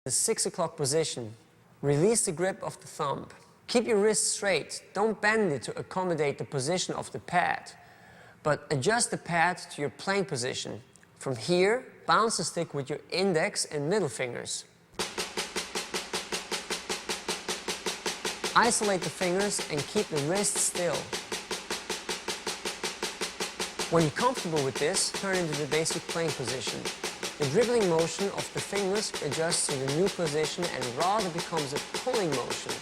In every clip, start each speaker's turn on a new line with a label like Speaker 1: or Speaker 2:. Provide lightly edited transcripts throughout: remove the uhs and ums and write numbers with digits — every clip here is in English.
Speaker 1: The 6 o'clock position. Release the grip of the thumb. Keep your wrist straight. Don't bend it to accommodate the position of the pad, but adjust the pad to your playing position. From here, bounce the stick with your index and middle fingers. Isolate the fingers and keep the wrist still. When you're comfortable with this, turn into the basic playing position. The dribbling motion of the fingers adjusts to the new position and rather becomes a pulling motion.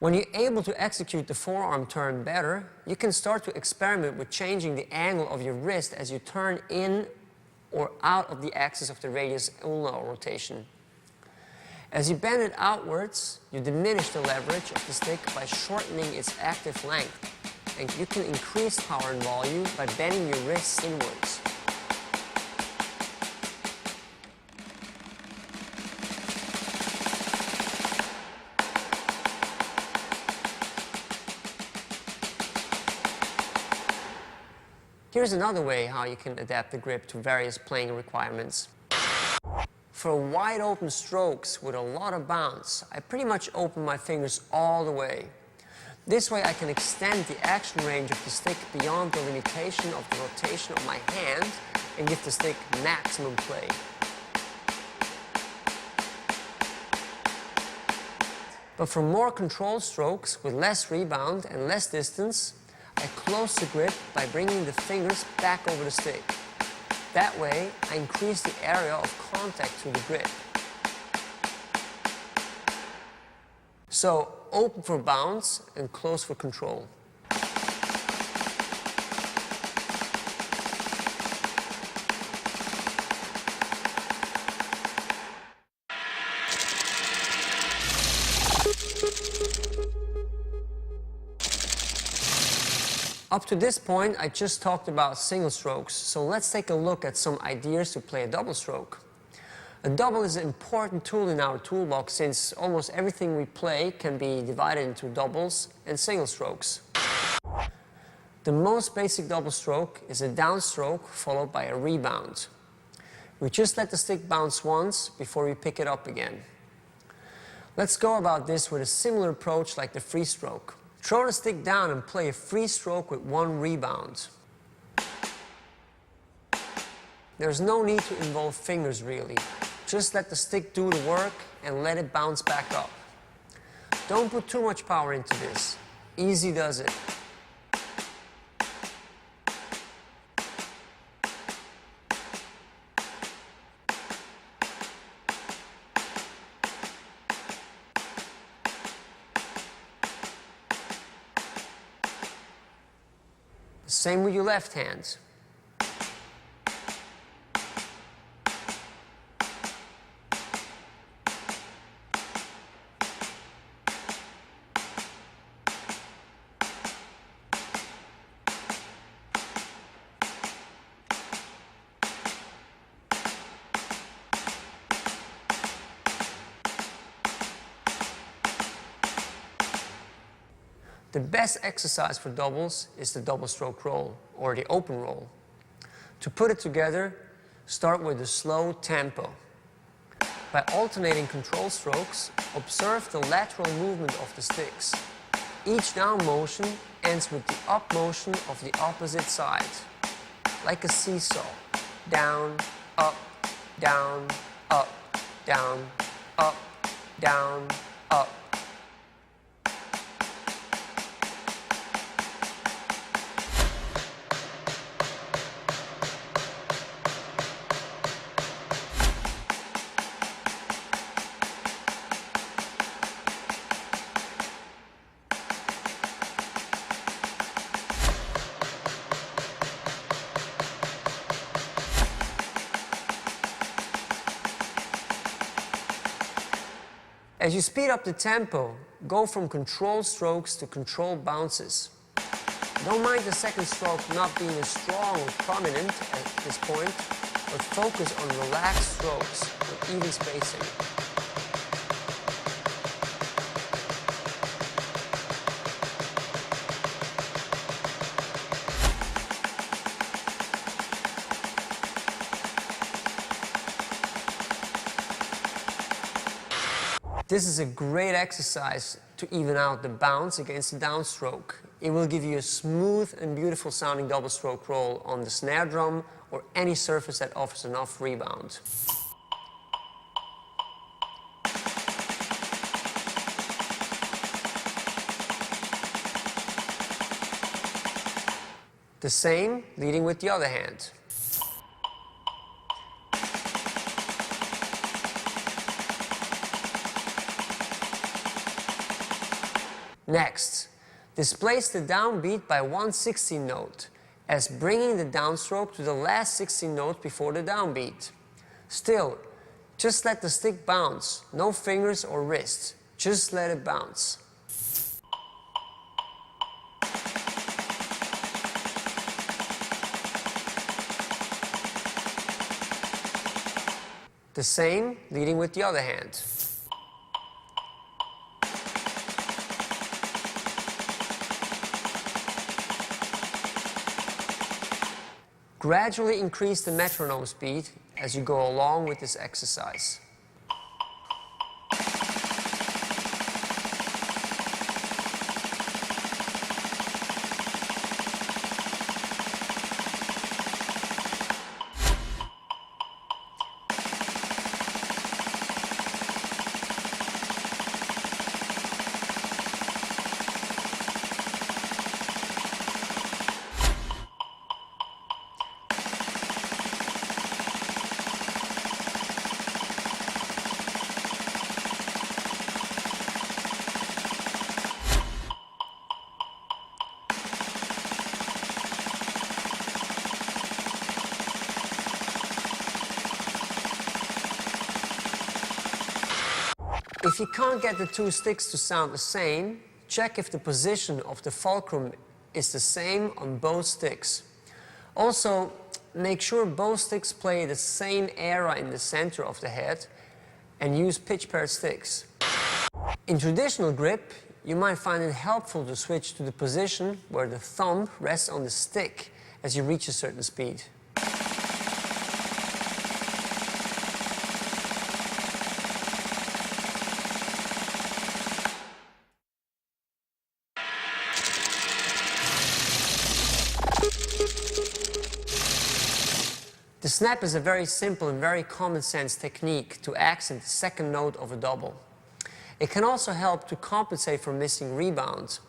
Speaker 1: When you're able to execute the forearm turn better, you can start to experiment with changing the angle of your wrist as you turn in or out of the axis of the radius ulnar rotation. As you bend it outwards, you diminish the leverage of the stick by shortening its active length, and you can increase power and volume by bending your wrists inwards. Here's another way how you can adapt the grip to various playing requirements. For wide open strokes with a lot of bounce, I pretty much open my fingers all the way. This way I can extend the action range of the stick beyond the limitation of the rotation of my hand and give the stick maximum play. But for more controlled strokes with less rebound and less distance, I close the grip by bringing the fingers back over the stick. That way, I increase the area of contact to the grip. So, open for bounce and close for control. Up to this point, I just talked about single strokes, so let's take a look at some ideas to play a double stroke. A double is an important tool in our toolbox since almost everything we play can be divided into doubles and single strokes. The most basic double stroke is a downstroke followed by a rebound. We just let the stick bounce once before we pick it up again. Let's go about this with a similar approach like the free stroke. Throw the stick down and play a free stroke with one rebound. There's no need to involve fingers really. Just let the stick do the work and let it bounce back up. Don't put too much power into this. Easy does it. Same with your left hand. The best exercise for doubles is the double stroke roll, or the open roll. To put it together, start with a slow tempo. By alternating control strokes, observe the lateral movement of the sticks. Each down motion ends with the up motion of the opposite side, like a seesaw. Down, up, down, up, down, up, down, up. As you speed up the tempo, go from controlled strokes to controlled bounces. Don't mind the second stroke not being as strong or prominent at this point, but focus on relaxed strokes with even spacing. This is a great exercise to even out the bounce against the downstroke. It will give you a smooth and beautiful sounding double stroke roll on the snare drum or any surface that offers enough rebound. The same, leading with the other hand. Next, displace the downbeat by 1/16 note, as bringing the downstroke to the last 16 note before the downbeat. Still, just let the stick bounce, no fingers or wrists, just let it bounce. The same, leading with the other hand. Gradually increase the metronome speed as you go along with this exercise. If you can't get the two sticks to sound the same, check if the position of the fulcrum is the same on both sticks. Also, make sure both sticks play the same era in the center of the head and use pitch-paired sticks. In traditional grip, you might find it helpful to switch to the position where the thumb rests on the stick as you reach a certain speed. The snap is a very simple and very common sense technique to accent the second note of a double. It can also help to compensate for missing rebound.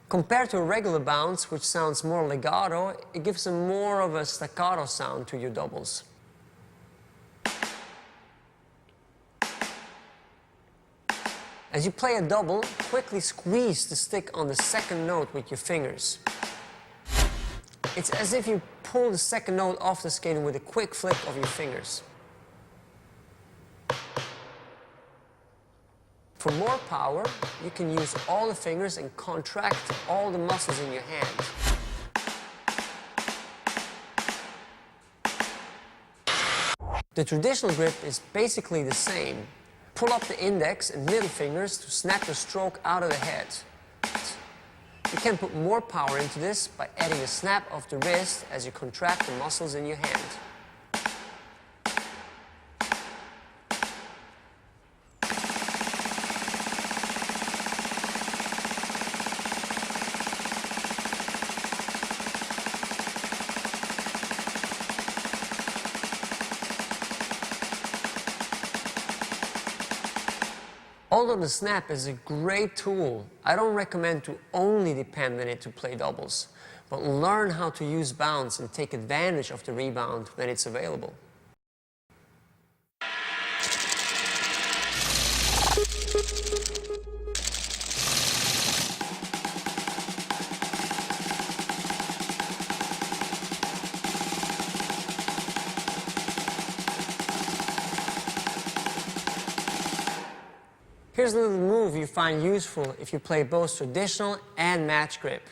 Speaker 1: Compared to a regular bounce, which sounds more legato, it gives more of a staccato sound to your doubles. As you play a double, quickly squeeze the stick on the second note with your fingers. It's as if you pull the second note off the skin with a quick flick of your fingers. For more power, you can use all the fingers and contract all the muscles in your hand. The traditional grip is basically the same. Pull up the index and middle fingers to snap the stroke out of the head. You can put more power into this by adding a snap of the wrist as you contract the muscles in your hand. Although the snap is a great tool, I don't recommend to only depend on it to play doubles, but learn how to use bounce and take advantage of the rebound when it's available. Here's a little move you find useful if you play both traditional and match grip.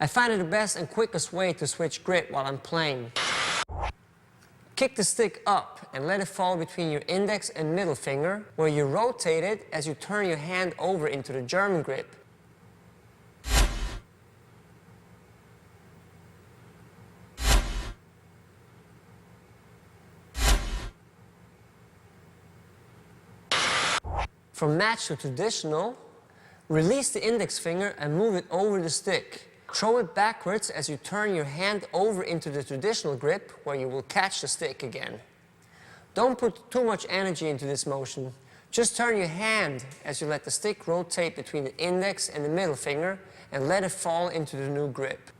Speaker 1: I find it the best and quickest way to switch grip while I'm playing. Kick the stick up and let it fall between your index and middle finger, where you rotate it as you turn your hand over into the German grip. From match to traditional, release the index finger and move it over the stick. Throw it backwards as you turn your hand over into the traditional grip, where you will catch the stick again. Don't put too much energy into this motion. Just turn your hand as you let the stick rotate between the index and the middle finger and let it fall into the new grip.